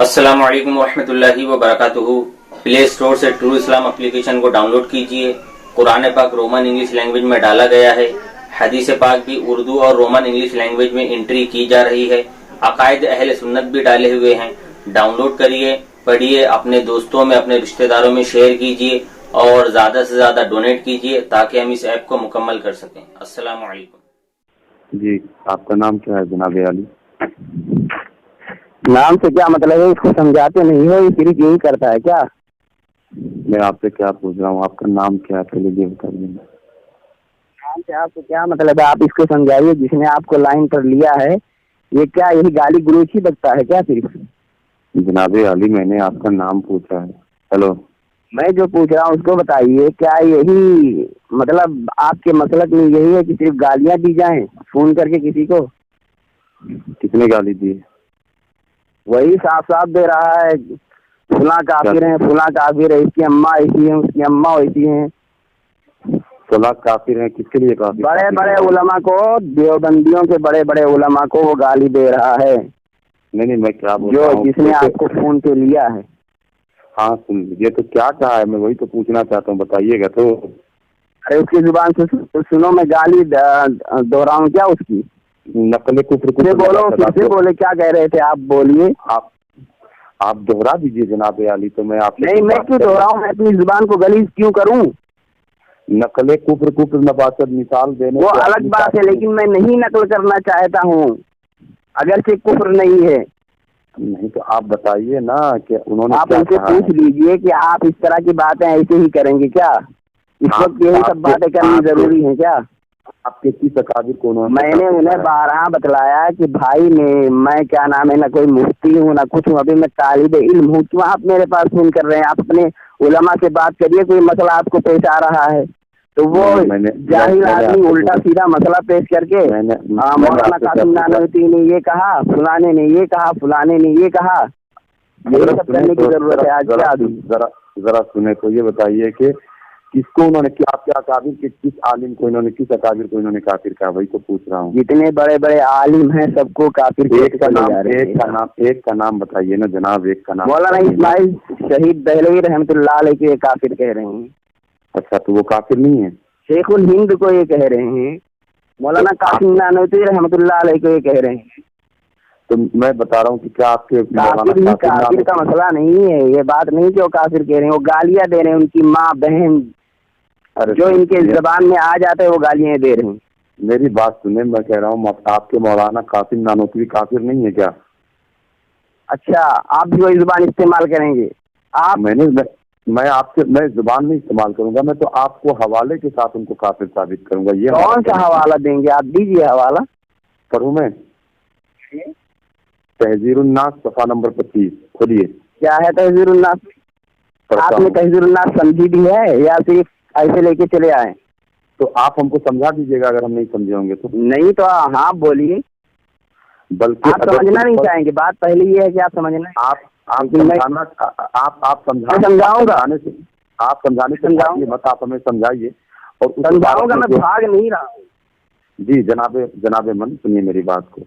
अस्सलाम वालेकुम रहमतुल्लाहि व बरकातुहू। प्ले स्टोर से ट्रू इस्लाम एप्लीकेशन को डाउनलोड कीजिए। कुरान पाक रोमन इंग्लिश लैंग्वेज में डाला गया है। हदीस पाक भी उर्दू और रोमन इंग्लिश लैंग्वेज में एंट्री की जा रही है। अकायद अहले सुन्नत भी डाले हुए हैं। डाउनलोड करिए, पढ़िए, अपने दोस्तों में, अपने रिश्तेदारों में शेयर कीजिए और ज्यादा से ज्यादा डोनेट कीजिए ताकि हम इस ऐप को मुकम्मल कर सकें। अस्सलाम वालेकुम। जी, आपका नाम क्या है जनाब अली? नाम से क्या मतलब है? इसको समझाते नहीं हो, ये सिर्फ यही करता है क्या? मैं आपसे क्या पूछ रहा हूँ, आपका नाम क्या है पहले ये बता दीजिए। नाम से आपको क्या मतलब है? आप इसको समझाइए। जिसने आपको लाइन पर लिया है, ये क्या यही गाली गलौज ही बकता है क्या सिर्फ? जनाब अली, मैंने आपका नाम पूछा है। हेलो, मैं जो पूछ रहा हूँ उसको बताइए। क्या यही मतलब आपके मसलक में यही है कि सिर्फ गालियाँ दी जाएं फोन करके किसी को? कितने गाली दिए? वही साफ साफ दे रहा है, फुला काफिर है, फुला काफिर है, इसकी अम्मा ऐसी है, उसकी अम्मा वैसी है। फुला काफिर है? किसके लिए काफिर? बड़े बड़े उलमा को, देवबंदियों के बड़े बड़े उलमा को वो गाली दे रहा है। नहीं, मैं क्या बोल जो रहा हूँ, जिसने आपको फोन पे लिया है। हाँ सुन लीजिए, तो क्या कहा है, मैं वही तो पूछना चाहता हूँ, बताइएगा तो। अरे उसकी जुबान से सुनो, मैं गाली दोहराऊं क्या उसकी? नकले कुफ्र फिर बोलो, फिर बोले, क्या कह रहे थे आप? बोलिए। आप दोहरा दीजिए जनाब अली। तो मैं आप नहीं, मैं क्यों दोहराऊं? मैं अपनी जुबान को गलीज क्यों करूं? नकले कुफ्र नबासत मिसाल देने वो अलग बात है, लेकिन मैं नहीं नकल करना चाहता हूँ, अगर से कुफ्र नहीं है। नहीं तो आप बताइए ना कि उन्होंने आप क्या उनसे कहा पूछ लीजिए कि आप इस तरह की बातें ऐसे ही करेंगे क्या? इस वक्त यही सब बातें करनी जरूरी है क्या? आपके किस अकाबिर को उन्होंने? मैंने उन्हें 12 बतलाया कि भाई मैं क्या नाम है, ना कोई मुफ्ती हूँ ना कुछ हूँ, अभी मैं तालिब इल्म हूँ। क्यों आप मेरे पास फोन कर रहे हैं? आप अपने उलमा से बात करिए। कोई मसला आपको पेश आ रहा है तो वो जाहिल आदमी उल्टा सीधा मसला पेश करके मौलाना कासिम नानवी ने ये कहा, फलाने ने ये कहा, फलाने ने ये कहा, ये सब करने की जरूरत है आज क्या? जरा सुने तो ये बताइए कि किसको उन्होंने, क्या क्या काबिर के, किस आलिम को इन्होंने, किस अकाबिर को इन्होंने काफिर कहा, वही तो पूछ रहा हूँ। जितने बड़े बड़े आलिम हैं सबको काफिर। एक का नाम बताइए ना जनाब, एक का नाम। मौलाना इस्माइल शहीद दहलवी रहमतुल्लाह अलैह के काफिर कह रहे हैं। अच्छा, तो वो काफिर नहीं है? शेखुल हिंद को ये कह रहे हैं, मौलाना कासिम नानवी रहमतुल्लाह अलैह को ये कह रहे हैं। तो मैं बता रहा हूँ कि क्या आपके काफिर का मसला नहीं है, ये बात नहीं कि वो काफिर कह रहे हैं। वो गालियाँ दे रहे हैं, उनकी माँ बहन जो इनके जबान में आ जाते हैं वो गालियाँ दे रहे हैं। मेरी बात सुने, मैं कह रहा हूँ आपके मौलाना कासिम नानवी काफिर नहीं है क्या? अच्छा, आप भी वही जुबान इस्तेमाल करेंगे? आप मैं जुबान नहीं इस्तेमाल करूंगा, मैं तो आपको हवाले के साथ उनको काफिर साबित करूंगा। ये कौन सा हवाला देंगे आप? दीजिए हवाला। पढ़ूं मैं? तहजीरुन्नास सफा नंबर 25 खोलिए। क्या है तहजीरुन्नास? आपने तहजीरुन्नास समझी भी है या सिर्फ ऐसे लेके चले आए? तो आप हमको समझा दीजिएगा अगर हम नहीं समझे होंगे तो। नहीं तो हाँ बोलिए। बल्कि आप समझना नहीं चाहेंगे, बात पहले ये है कि आप समझना। आप समझाना, आप समझाऊंगा, आप समझाने समझाइए मत, आप हमें समझाइए और समझाऊंगा। मैं भाग नहीं रहा हूँ जी। जनाबे मन सुनिए मेरी बात को।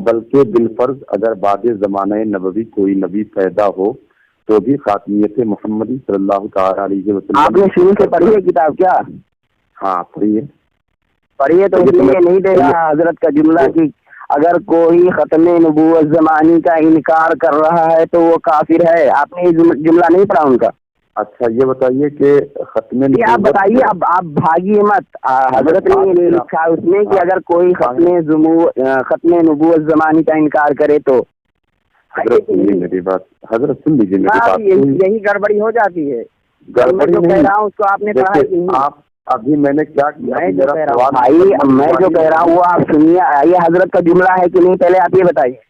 बल्कि बिलफर्ज अगर बाद ज़माने नबवी कोई नबी पैदा हो तो भी खातमियत मोहम्मदी सल्लल्लाहु तआला अलैहि वसल्लम। आपने शुरू से पढ़ी है किताब क्या? हाँ पढ़िए। तो इसलिए नहीं दे रहा हजरत का जुमला कि अगर कोई खत्म नबूवत ज़मानी का इनकार कर रहा है तो वो काफिर है। आपने ये जुमला नहीं पढ़ा उनका? अच्छा, ये बताइए कि खत्म, आप बताइए। अब आप भागिए मत। हजरत ने लिखा उसमें कि अगर कोई खत्म नबूवत ज़मानी का इनकार करे तो। हजरत सुनिए मेरी बात, हजरत सुन लीजिए मेरी बात। यही गड़बड़ी हो जाती है। गड़बड़ी जो कह रहा हूँ उसको आपने पढ़ा कि नहीं? आप अभी मैंने क्या किया? मैं जो कह रहा हूँ भाई, मैं जो कह रहा हूँ वो आप सुनिए। ये हजरत का जुमला है कि नहीं पहले आप ये बताइए।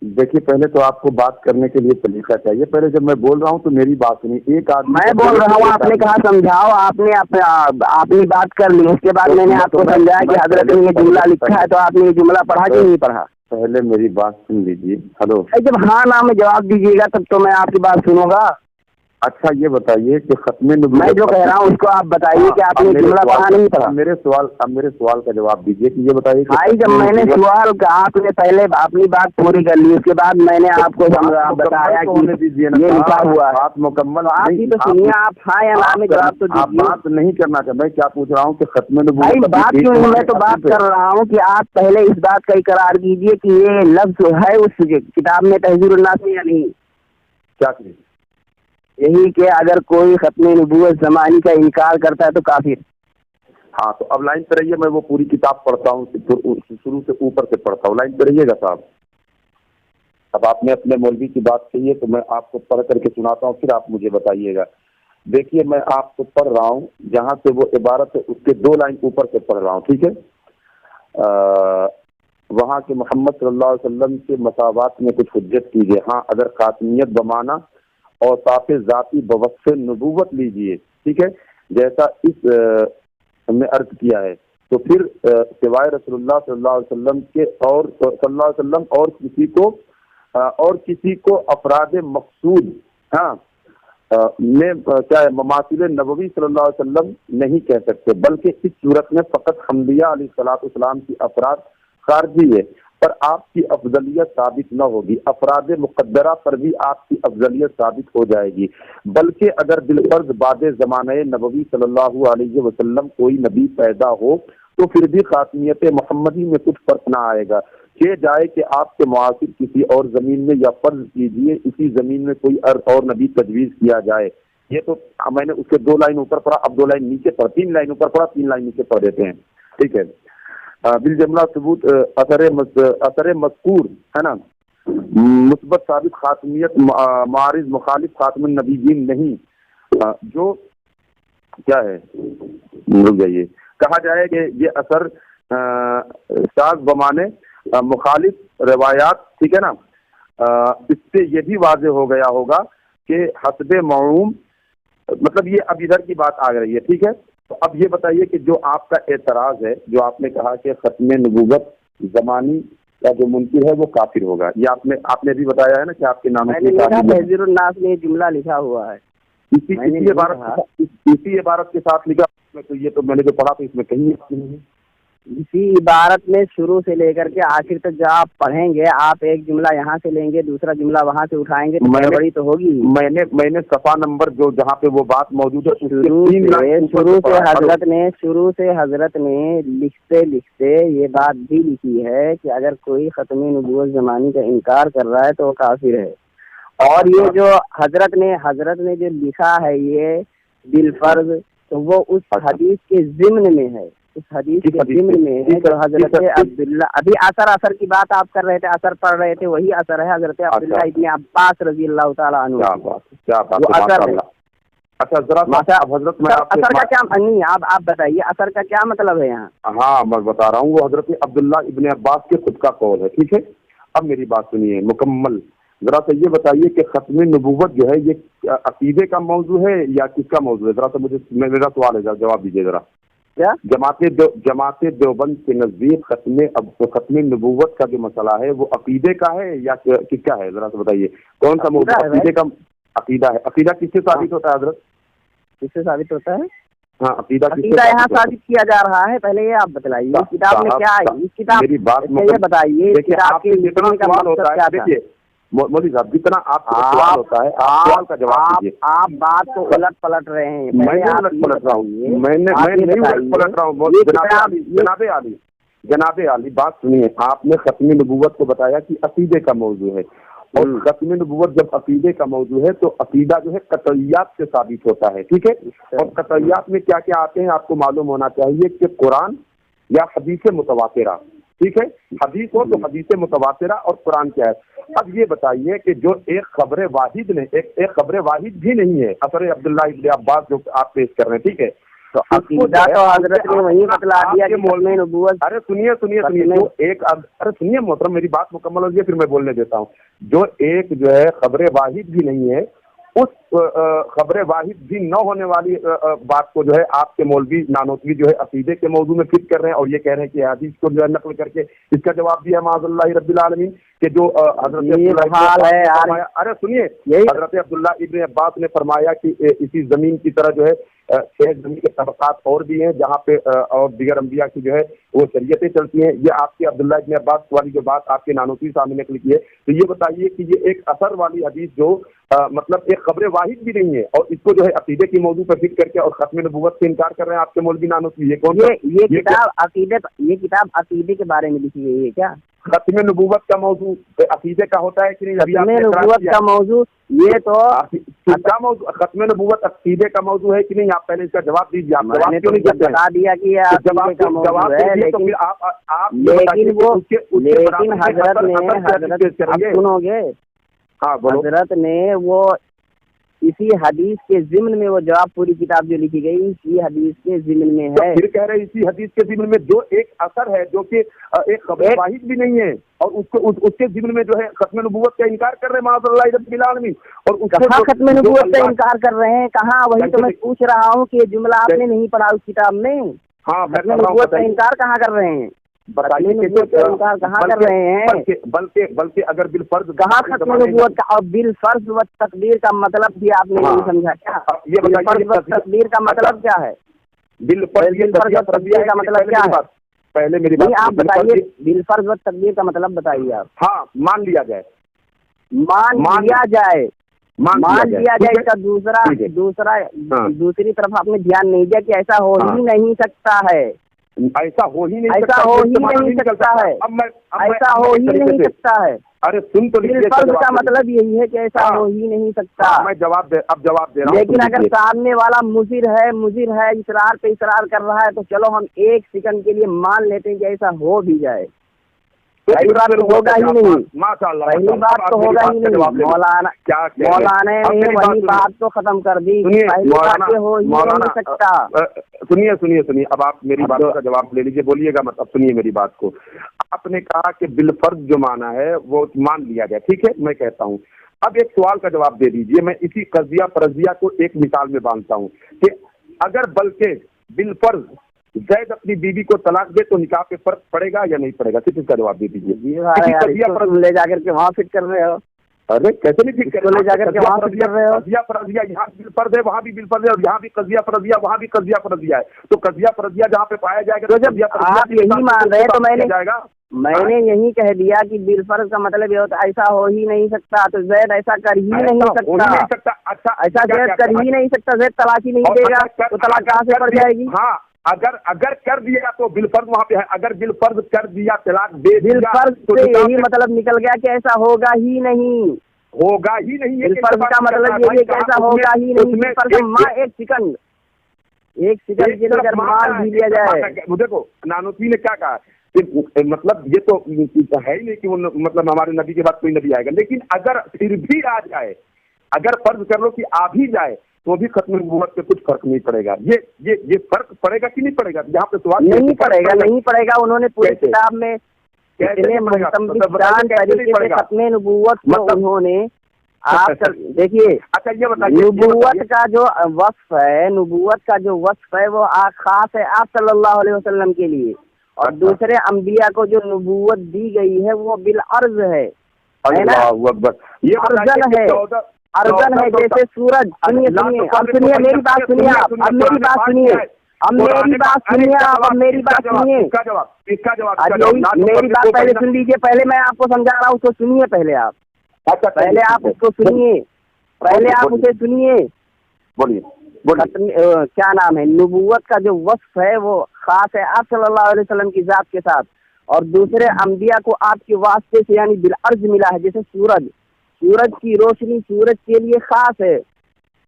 देखिए, पहले तो आपको बात करने के लिए तरीका चाहिए। पहले जब मैं बोल रहा हूँ तो मेरी बात सुनिए। एक आदमी मैं बोल रहा हूँ, आपने कहा समझाओ, आपने बात कर ली। उसके बाद मैंने आपको समझाया कि हजरत ने ये जुमला लिखा है, तो आपने ये जुमला पढ़ा कि नहीं पढ़ा? पहले मेरी बात सुन लीजिए। हेलो, जब हाँ ना में जवाब दीजिएगा तब तो मैं आपकी बात सुनूंगा। अच्छा ये बताइए कि खत्म मैं नबूवत जो कह रहा हूँ उसको आप बताइए कि आपने जुमला पढ़ा नहीं पढ़ा। मेरे सवाल का जवाब दीजिए कि ये बताइए कि भाई जब मैंने सवाल का आपने पहले अपनी बात पूरी कर ली, उसके बाद मैंने आपको बताया कि दीजिए ये लिखा हुआ है। बात मुकम्मल आप भी तो सुनिए, आप हाँ या ना में जवाब तो आप दीजिए। बात नहीं करना चाहते। मैं क्या पूछ रहा हूँ कि खत्म भाई बात क्यों नहीं, मैं तो बात कर रहा हूँ कि आप पहले इस बात का इकरार कीजिए कि ये लफ्ज है उस किताब में तहज़ीरुन नास में या नहीं। क्या चीज? यही कि अगर कोई खत्म नबूवत ज़मानी का इनकार करता है तो काफिर। हाँ तो अब लाइन पे रहिए, मैं वो पूरी किताब पढ़ता हूँ, शुरू से ऊपर से पढ़ता हूँ। लाइन पे रहिएगा साहब। अब आपने अपने मौलवी की बात कही है तो मैं आपको पढ़ करके सुनाता हूँ, फिर आप मुझे बताइएगा। देखिए मैं आपको पढ़ रहा हूँ, जहाँ से वो इबारत है उसके 2 लाइन ऊपर से पढ़ रहा हूँ, ठीक है। वहाँ के मोहम्मद सल्लल्लाहु अलैहि वसल्लम के मसावात में कुछ हुज्जत कीजिए। हाँ अगर खातमियत बमाना और साफे ज़ाती बवस्फ़ नबूवत लीजिए, ठीक है, जैसा इस हमने अर्ज किया है, तो फिर सिवाय रसूलुल्लाह सल्लल्लाहु अलैहि वसल्लम के और सल्लल्लाहु अलैहि वसल्लम और किसी को अफराद मकसूद हाँ में क्या है ममासिल नबवी सल्लल्लाहु अलैहि वसल्लम नहीं कह सकते, बल्कि इस सूरत में फ़कत अंबिया अलैहिस्सलाम की अफराद खारजी है, पर आपकी अफजलियत साबित न होगी। अफराद मुक़द्दरा पर भी आपकी अफजलियत साबित हो जाएगी। बल्कि अगर बिलफर्ज बाद ज़माने नबवी सल्लल्लाहु अलैहि वसल्लम कोई नबी पैदा हो तो फिर भी खातमियत मोहम्मदी में कुछ फर्क ना आएगा। कह जाए कि आपके मुआसिर किसी और ज़मीन में, या फर्ज कीजिए इसी ज़मीन में कोई और नबी तजवीज़ किया जाए। ये तो मैंने उसके 2 लाइन ऊपर पढ़ा, अब 2 लाइन नीचे पढ़ा, 3 लाइन ऊपर पढ़ा, 3 लाइन नीचे पढ़ देते हैं, ठीक है। बिल जमला सबूत असर मज़कूर है ना, मुस्बत साबित खातमियत मारिज मुखालिफ खातमुन नबीयीन नहीं, जो क्या है रुक जाइए, कहा जाए कि ये असर शाज़ बमाने मुखालिफ रवायात, ठीक है ना, इससे ये भी वाज़ेह हो गया होगा कि हस्बे मऊम, मतलब ये अब इधर की बात आ रही है, ठीक है। तो अब ये बताइए कि जो आपका एतराज़ है, जो आपने कहा कि खत्म नबूवत ज़मानी का जो मुनकिर है वो काफिर होगा, ये आपने भी बताया है ना कि आपके नाम तहज़ीरुन नास में जुमला लिखा हुआ है, इसी इबारत के साथ लिखा। तो ये तो मैंने जो पढ़ा तो इसमें कहीं नहीं है। इसी इबारत में शुरू से लेकर के आखिर तक जो आप पढ़ेंगे, आप एक जुमला यहाँ से लेंगे, दूसरा जुमला वहाँ से उठाएंगे तो बड़ी तो होगी। मैंने सफा नंबर जो जहाँ पे वो बात मौजूद है शुरू से हजरत ने लिखते लिखते ये बात भी लिखी है कि अगर कोई खत्म नबूवत ज़मानी का इनकार कर रहा है तो वो काफिर है। और ये जो हजरत ने जो लिखा है ये बिलफर्ज, तो वो उस हदीस के ज़िम्न में है, उस हदीस के ज़िम्न में है जो हजरत अब्दुल्ला, अभी असर की बात आप कर रहे थे, असर पढ़ रहे थे, वही असर है हजरत अब्दुल्ला इब्न अब्बास रज़ी अल्लाह ताला अन्हु, वो असर है। अच्छा जरा हजरत में असर का क्या नहीं, आप बताइए असर का क्या मतलब है यहाँ। हाँ मैं बता रहा हूँ, वो हजरत अब्दुल्ला इब्न अब्बास के खुद का कौल है, ठीक है। अब मेरी बात सुनिए मुकम्मल, जरा तो ये बताइए कि खत्म नबूवत जो है ये अकीदे का मौजू है या किसका मौजू है? जरा तो मुझे मेरा सवाल है, जवाब दीजिए जरा। क्या जमात देवबंद के नजदीक खत्म नबूवत का जो मसला है वो अकीदे का है या किसका है? जरा तो बताइए कौन सा मौजू अकीदे का अकीदा है? अकीदा किससे साबित होता है हजरत? किससे साबित होता है? हाँ अकीदा यहाँ साबित किया जा रहा है, पहले ये आप बताइए किताब में क्या है, इस किताब मेरी बात ये बताइए जितना सवाल होता है, देखिए मौलवी साहब जितना आपका सवाल होता है आप सवाल का जवाब दीजिए। आप बात को उलट पलट रहे हैं। मैं उलट पलट रहा हूँ, मैं नहीं उलट पलट रहा हूँ। जनाबे आली बात सुनिए, आपने खत्म नबूवत को बताया कि अकीदे का मौजू है, और खत्म नबूवत जब अकीदे का मौजू है तो अकीदा जो है कतइयात से साबित होता है, ठीक है। और कतइयात में क्या क्या आते हैं आपको मालूम होना चाहिए कि कुरान या हदीस मुतवातिरा, ठीक है, हदीस हो तो हदीस मुतवातिरा और कुरान क्या है। अब ये बताइए कि जो एक खबर वाहिद ने एक खबर वाहिद भी नहीं है असर अब्दुल्ला इब्न अब्बास जो आप पेश कर रहे हैं, ठीक है, तो अकीदा तो हजरत ने वही बतला दिया कि मौलवी नबूवत। अरे सुनिए जो एक अरे सुनिए मोहतरम, मेरी बात मुकम्मल हो गई फिर मैं बोलने देता हूँ। जो एक जो है खबर वाहिद भी नहीं है उस खबर वाहिद भी न होने वाली बात को जो है आपके मौलवी नानोतवी जो है अकीदे के मौजू में फिट कर रहे हैं और ये कह रहे हैं कि हदीस को जो है नकल करके इसका जवाब दिया माज़अल्लाह रब्बिल आलमीन कि जो अरे सुनिए, हजरत अब्दुल्लाह इब्न अब्बास ने फरमाया कि इसी जमीन की तरह जो है 6 जमीन के तबकात और भी हैं जहाँ पे और दीगर अंबिया की जो है वो शरीयतें चलती हैं। ये आपके अब्दुल्लाह इब्न अब्बास वाली जो बात आपके नानोतवी सामने निकली है, तो ये बताइए कि ये एक असर वाली हदीस जो मतलब एक खबर वाहिद भी नहीं है और इसको जो है अकीदे की मौजू पर फिट करके और खत्म नबूवत से इनकार कर रहे हैं आपके मौलवी नानोतवी। ये कौन ये किताब अकीदे के बारे में लिखी गई है क्या? खत्म नबूवत का मौजू अकीदे का होता है कि नहीं? खत्म नबूवत का मौजू ये तो क्या मौजू? खत्म नबूवत अकीदे का मौजू है कि नहीं? आप पहले इसका जवाब दीजिए। आप मैंने तो बता दिया कि जवाब है, लेकिन लेकिन हजरत सुनोगे, हाँ बोलो। हजरत ने वो इसी हदीस के ज़िम्न में वो जवाब पूरी किताब जो लिखी गई इसी हदीस के ज़िम्न में है। तो फिर कह रहे हैं इसी हदीस के ज़िम्न में जो एक असर है जो कि एक खबर वाहिद भी नहीं है और उसको उसके ज़िम्न में जो है खत्म नबूवत का इनकार कर रहे हैं माज़अल्लाह रब्बिल आलमीन। और कहाँ खत्म नबूवत का इनकार कर रहे हैं? कहाँ? वही तो मैं पूछ रहा हूँ कि ये जुमला आपने नहीं पढ़ा उस किताब में। हाँ, खत्म नबूवत का इनकार कहाँ कर रहे हैं? बताइए इनकार कहाँ कर रहे हैं? बल्कि अगर बिल फर्ज कहाँ खत्म नबूवत का और बिल फर्ज व तकदीर का मतलब भी आपने नहीं समझा क्या? ये बिल फर्ज व तकदीर का मतलब क्या है? बिल फर्ज व तकदीर का मतलब क्या है? पहले मेरी बात आप बताइए, बिल फर्ज व तकदीर का मतलब बताइए आप। हाँ, मान लिया जाए, मान लिया जाए इसका दूसरी तरफ आपने ध्यान नहीं दिया कि ऐसा हो ही नहीं सकता है। ऐसा हो ही नहीं सकता है। ऐसा हो ही नहीं सकता है। अरे सुन तो लीजिए, फर्ज का मतलब यही है कि ऐसा हो ही नहीं सकता। मैं जवाब दे रहा हूँ। लेकिन अगर सामने वाला मुजिर है, इसरार पे इसरार कर रहा है, तो चलो हम 1 सेकंड के लिए मान लेते हैं कि ऐसा हो भी जाए। पहली बात तो होगा ही नहीं, माशाअल्लाह, पहली बात तो होगा ही नहीं। मौलाना ने वही बात तो खत्म कर दी। पहली बात हो ही नहीं सकता। सुनिए, अब आप मेरी बात का जवाब ले लीजिए, बोलिएगा मत। अब सुनिए मेरी बात को। आपने कहा कि बिलफर्ज जो माना है वो मान लिया गया, ठीक है, मैं कहता हूँ। अब एक सवाल का जवाब दे दीजिए। मैं इसी कज़िया फरजिया को एक मिसाल में बांधता हूँ कि अगर बल्कि बिलफर्ज ज़ैद अपनी बीवी को तलाक दे तो निकाह पे फर्क पड़ेगा या नहीं पड़ेगा? सिर्फ इसका जवाब दे दीजिए। ले जाकर के वहाँ फिट कर रहे हो। अरे कैसे नहीं फिट कर ले जाकर के वहाँ फिट कर रहे हो? कज़िया फरजिया यहाँ बिल फर्ज है, वहाँ भी बिल फर्ज है, और यहाँ भी कज़िया फरजिया, वहाँ भी कज़िया फरजिया है। तो कज़िया फरजिया जहाँ पे पाया जाएगा, तो जब आप यही मान रहे हैं तो मैंने यही कह दिया कि बिल फर्ज का मतलब ये होता है ऐसा हो ही नहीं सकता। तो ज़ैद ऐसा कर ही नहीं सकता। अच्छा, ऐसा ज़ैद कर ही नहीं सकता। ज़ैद तलाक ही नहीं देगा तो तलाक कहाँ से पड़ जाएगी? हाँ, अगर कर दिया तो बिलफर्ज वहाँ पे है। अगर बिलफर्ज कर दिया, तलाक दे दिया, बिलफर्ज से यही मतलब निकल गया कि ऐसा होगा ही नहीं। बिलफर्ज का मतलब ये कि ऐसा होगा ही नहीं। एक सेकंड के लिए अगर मान भी लिया जाए। देखो नानोतवी ने क्या कहा कि मतलब ये तो है ही नहीं कि वो मतलब हमारे नबी के बाद कोई नबी आएगा, लेकिन अगर फिर भी आ जाए, अगर फर्ज कर लो कि आ भी जाए तो भी खत्म नबूवत पे कुछ फर्क नहीं पड़ेगा। ये फर्क पड़ेगा कि नहीं पड़ेगा? यहाँ पे सवाल नहीं पड़ेगा। उन्होंने पूरी किताब में इतने महत्वपूर्ण तरीके से खत्म नबूवत को उन्होंने आप देखिए। अच्छा ये बताइए, नबूवत का जो वस्फ है वो खास है आप सल्लल्लाहु अलैहि वसल्लम के लिए, और दूसरे अंबिया को जो नबूवत दी गई है वो बिल अर्ज है ना? ये अर्जन है जैसे सूरज। सुनिए मेरी बात सुनिए आप। अब मेरी बात सुनिए मेरी बात पहले सुन लीजिए। पहले मैं आपको समझा रहा हूँ, उसको सुनिए पहले आप। अच्छा, पहले आप उसको सुनिए, पहले आप उसे सुनिए। बोलिए। क्या नाम है? नबूवत का जो वस्फ है वो खास है आप सल्लल्लाहु अलैहि वसल्लम की जात के साथ, और दूसरे अंबिया को आपके वास्ते से यानी बिल अर्ज मिला है। जैसे सूरज की रोशनी सूरज के लिए खास है,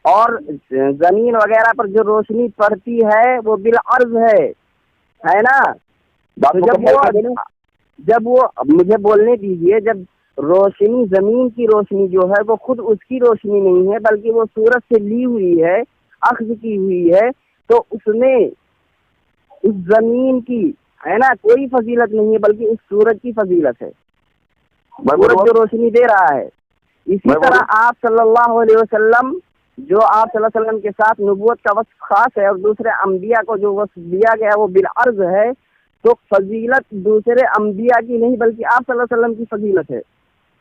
और जमीन वगैरह पर जो रोशनी पड़ती है वो बिल अर्ज है ना? तो जब वो मुझे बोलने दीजिए, जब रोशनी जमीन की रोशनी जो है वो खुद उसकी रोशनी नहीं है बल्कि वो सूरज से ली हुई है, अख्ज़ की हुई है, तो उसमें उस जमीन की है ना कोई फजीलत नहीं है बल्कि उस सूरज की फजीलत है। सूरज जो रोशनी दे रहा है اسی طرح آپ صلی اللہ علیہ وسلم جو آپ صلی اللہ علیہ وسلم کے ساتھ نبوت کا وصف خاص ہے اور دوسرے انبیاء کو جو وصف دیا گیا ہے وہ بالعرض ہے، تو فضیلت دوسرے انبیاء کی نہیں بلکہ آپ صلی اللہ علیہ وسلم کی فضیلت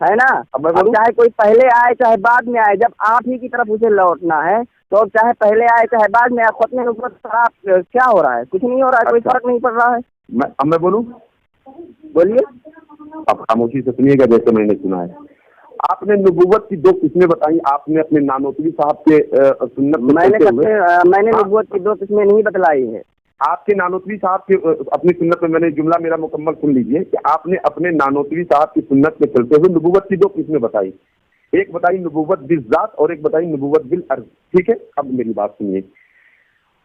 ہے نا؟ اب چاہے کوئی پہلے آئے چاہے بعد میں آئے، جب آپ ہی کی طرف اسے لوٹنا ہے تو اب چاہے پہلے آئے چاہے بعد میں آئے، ختم نبوت پر آپ کیا ہو رہا ہے؟ کچھ نہیں ہو رہا ہے، کوئی فرق نہیں پڑ رہا ہے۔ اب میں بولوں؟ بولیے۔ اب خاموشی سے سنیے گا جیسے میں نے سنا ہے۔ آپ نے نبوت کی 2 قسمیں بتائیں، آپ نے اپنے نانوتوی صاحب کے سنت میں نے نبوت کی 2 قسمیں نہیں بتلائی ہے۔ آپ کے نانوتوی صاحب کے اپنی سنت میں، میں نے جملہ میرا مکمل سن لیجئے کہ آپ نے اپنے نانوتوی صاحب کی سنت میں چلتے ہوئے نبوت کی 2 قسمیں بتائی، ایک بتائی نبوت بالذات اور ایک بتائی نبوت بالعرض، ٹھیک ہے؟ اب میری بات سنیے،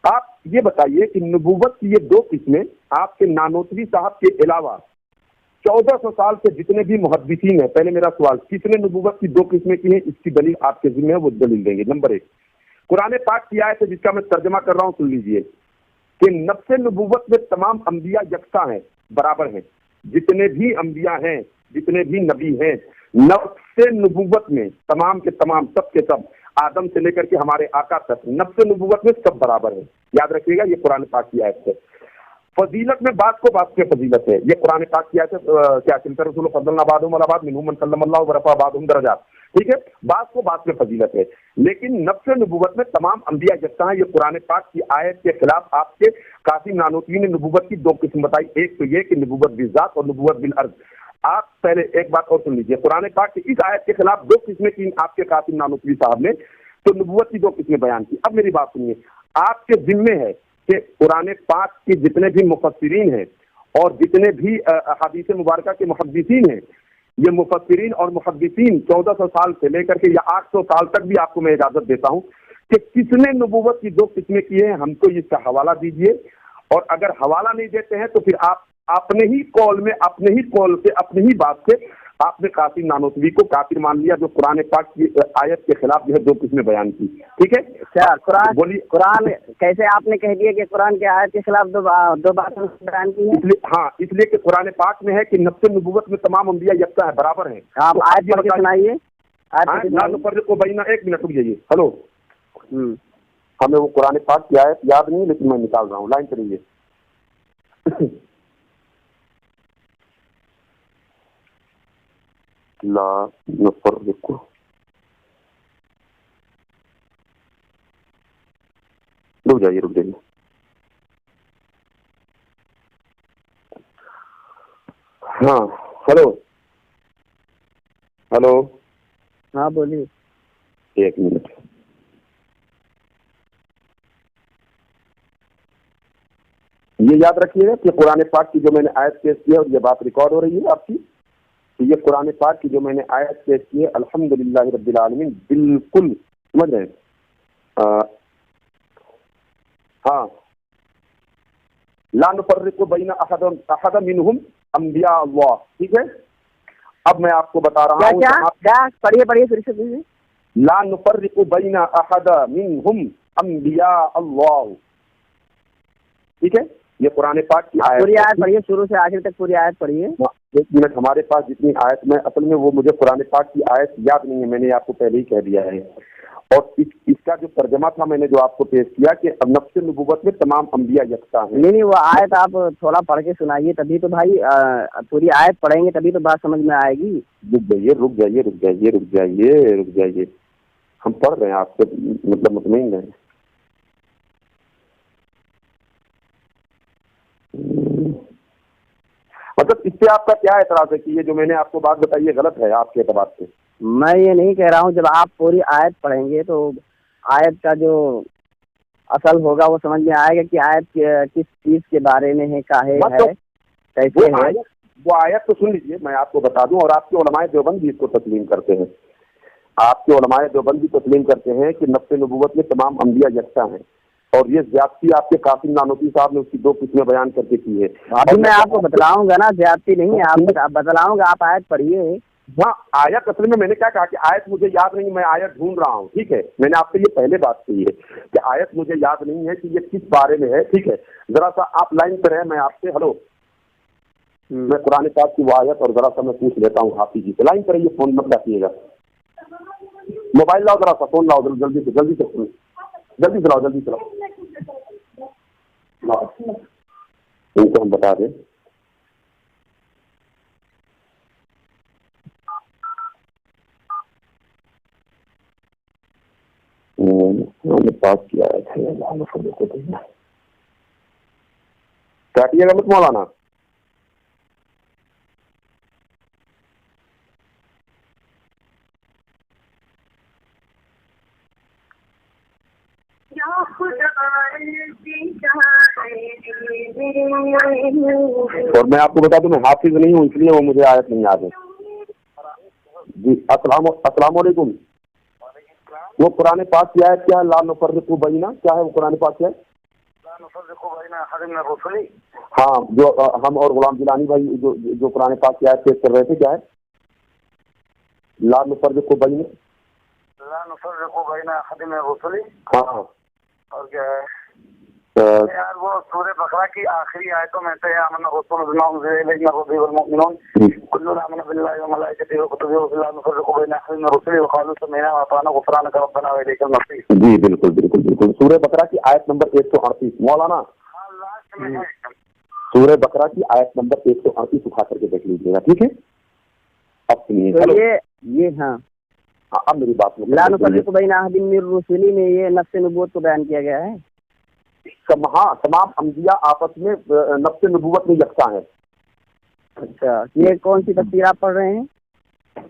آپ یہ بتائیے کہ نبوت کی یہ 2 قسمیں آپ کے نانوتوی صاحب کے علاوہ 1400 سال سے جتنے بھی محدثین ہیں، پہلے میرا سوال، کس نے نبوت کی 2 قسمیں کی ہیں؟ اس کی دلیل آپ کے ذمہ ہے، وہ دلیل دیں گے۔ نمبر 1 قرآن پاک کی آیت ہے جس کا میں ترجمہ کر رہا ہوں، سن لیجئے کہ نفس نبوت میں تمام انبیاء یکساں ہیں، برابر ہیں، جتنے بھی انبیاء ہیں، جتنے بھی نبی ہیں، نفس نبوت میں تمام کے تمام، سب کے سب، آدم سے لے کر کے ہمارے آقا تک، نفس نبوت میں سب برابر ہیں۔ یاد رکھیے گا، یہ قرآن پاک کی آیت ہے۔ فضیلت میں بات کو بات کی فضیلت ہے، یہ قرآن پاک کی آیت ہے، کیا تلک رسول فضلنا بعضهم علی بعض منهم من کلم اللہ ورفع بعضهم درجات، ٹھیک ہے؟ بات کو بات میں فضیلت ہے، لیکن نفس نبوت میں تمام انبیاء یکساں ہیں۔ یہ قرآن پاک کی آیت کے خلاف آپ کے قاسم نانوتوی نے نبوت کی 2 قسم بتائی، ایک تو یہ کہ نبوت بالذات اور نبوت بالعرض۔ آپ پہلے ایک بات اور سن لیجیے، قرآن پاک کی اس آیت کے خلاف 2 قسمیں کی آپ کے قاسم نانوتوی صاحب نے، تو نبوت کی 2 قسمیں بیان کی۔ اب میری بات سنیے، آپ کے ذمے ہے کہ قرآن پاک کے جتنے بھی مفسرین ہیں اور جتنے بھی احادیث مبارکہ کے محدثین ہیں، یہ مفسرین اور محدثین 1400 سال سے لے کر کے یا 800 سال تک بھی آپ کو میں اجازت دیتا ہوں کہ کس نے نبوت کی 2 قسمیں کی ہیں، ہم کو اس کا حوالہ دیجئے، اور اگر حوالہ نہیں دیتے ہیں تو پھر آپ اپنے ہی قول میں، اپنے ہی قول سے، اپنی ہی بات سے آپ نے قاسم نانوتوی کو کافر مان لیا، جو قرآن پاک کی آیت کے خلاف جو ہے 2 قسمیں بیان کی، ٹھیک ہے؟ اچھا، بولیے، قرآن کیسے آپ نے کہہ دیا کہ قرآن کی آیت کے خلاف 2 باتیں بیان کی ہیں؟ اس لیے کہ قرآن پاک میں ہے کہ نفس نبوت میں تمام انبیاء یکساں ہیں، برابر ہیں۔ آپ آیت پڑھ کے سنائیے۔ لا نفرق بین، 1 منٹ رک جائیے، ہلو، ہمیں وہ قرآن پاک کی آیت یاد نہیں لیکن میں نکال رہا ہوں، لائن پہ رہیے۔ لا نفرق، رک جائیے رک جائیے، ہاں ہلو ہلو، ہاں بولیے۔ 1 منٹ، یہ یاد رکھیے گا کہ قرآن پاک کی جو میں نے آیت پیش کی ہے، اور یہ بات ریکارڈ ہو رہی ہے آپ کی، تو یہ قرآن پاک کی جو میں نے آیت پیش کی ہے، الحمدللہ رب العالمین، بالکل سمجھ رہے ہیں؟ ہاں، لا نفرق بین احد منہم انبیاء اللہ، ٹھیک ہے؟ اب میں آپ کو بتا رہا ہوں، کیا پڑھیے پھر سے پڑھیے۔ لا نفرق بین احد منہم انبیاء اللہ، ٹھیک ہے؟ یہ قرآن پاک کی آیت، پوری آیت پڑھیے، شروع سے آخر تک پوری آیت پڑھیے۔ 1 منٹ، ہمارے پاس جتنی آیت میں اصل میں وہ مجھے قرآن پاک کی آیت یاد نہیں ہے، میں نے آپ کو پہلے ہی کہہ دیا ہے، اور اس کا جو ترجمہ تھا میں نے جو آپ کو پیش کیا کہ نفس نبوت میں تمام انبیاء یکساں ہیں۔ نہیں وہ آیت آپ تھوڑا پڑھ کے سنائیے، تبھی تو بھائی پوری آیت پڑھیں گے تبھی تو بات سمجھ میں آئے گی۔ رک جائیے، ہم پڑھ رہے ہیں، آپ سے مطلب مطمئن رہیں۔ مطلب اس سے آپ کا کیا اعتراض ہے کہ یہ جو میں نے آپ کو بات بتائی یہ غلط ہے آپ کے اعتبار سے؟ میں یہ نہیں کہہ رہا ہوں، جب آپ پوری آیت پڑھیں گے تو آیت کا جو اصل ہوگا وہ سمجھ میں آئے گا کہ آیت کس چیز کے بارے میں ہے، کاہے ہے، کیسے ہے۔ وہ آیت تو سن لیجیے، میں آپ کو بتا دوں، اور آپ کے علماء دیوبند بھی اس کو تسلیم کرتے ہیں، آپ کے علماء دیوبند بھی تسلیم کرتے ہیں کہ نفس نبوت میں تمام انبیاء یکساں ہیں، اور یہ زیادتی آپ کے قاسم نانوتوی صاحب نے اس کی 2 قسمیں بیان کر کے کی ہے۔ ابھی میں آپ کو بتلاؤں گا نا، زیادتی نہیں ہے، آپ بتلاؤں گا، آپ آیت پڑھیے۔ ہاں، آیت اصل میں نے کیا کہا کہ آیت مجھے یاد نہیں، میں آیت ڈھونڈ رہا ہوں، ٹھیک ہے؟ میں نے آپ سے یہ پہلے بات کہی ہے کہ آیت مجھے یاد نہیں ہے کہ یہ کس بارے میں ہے، ٹھیک ہے؟ ذرا سا آپ لائن پہ رہیں، میں آپ سے، ہلو، میں قرآن پاک کی وہ آیت اور ذرا سا میں پوچھ لیتا ہوں حافظ جی سے، لائن پہ رہیے، فون مت رکھیے گا۔ मोबाइल लाओ जरा सा, फोन लाओ जल्दी से, जल्दी चलाओ, जल्दी चलाओ। इनको हम बता दें। पास किया है, काटिएगा मत मौलाना। और मैं आपको बता दूं, मैं हाफिज नहीं हूँ, इसलिए वो मुझे आयत नहीं याद है। जी अस्सलाम वालेकुम। वो कुरान पाक की आयत क्या है? ला नुफर्रिकु बैना, क्या है वो कुरान पाक क्या है? हाँ, जो हम और गुलाम जिलानी भाई जो कुरान पाक की आयत पेश कर रहे थे, क्या है? ला नुफर्रिकु बैना, हाँ, और क्या है यार, वो सूरह बकरा की आखिरी आयतों में से आमना रसूल बिमा उनज़िला इलैहि मिन रब्बिहिल मुमिनून कुल्लुन आमना बिल्लाहि व मलाइकतिहि व कुतुबिहि व ला नुफर्रिकु बैना अहदिन मिन रुसुलिहि व क़ालू समिअना व अताअना गुफ़रानक रब्बना व इलैकल मसीर। जी बिल्कुल बिल्कुल बिल्कुल। सूरह बकरा की आयत नंबर 138 मौलाना, हाँ लास्ट में है। सूरह बकरा की आयत नंबर 138 उठा करके देख लीजिएगा, ठीक है? अब सुनिए, तो ये हाँ, अब मेरी बात में ला नुफर्रिकु बैना अहदिन मिन रुसुलिहि में ये नफ्स नबूवत को बयान किया गया है। हाँ, तमाम अंबिया आपस में नफ्स नबूवत में यकसा है। अच्छा, ये कौन सी तफसीर आप पढ़ रहे हैं?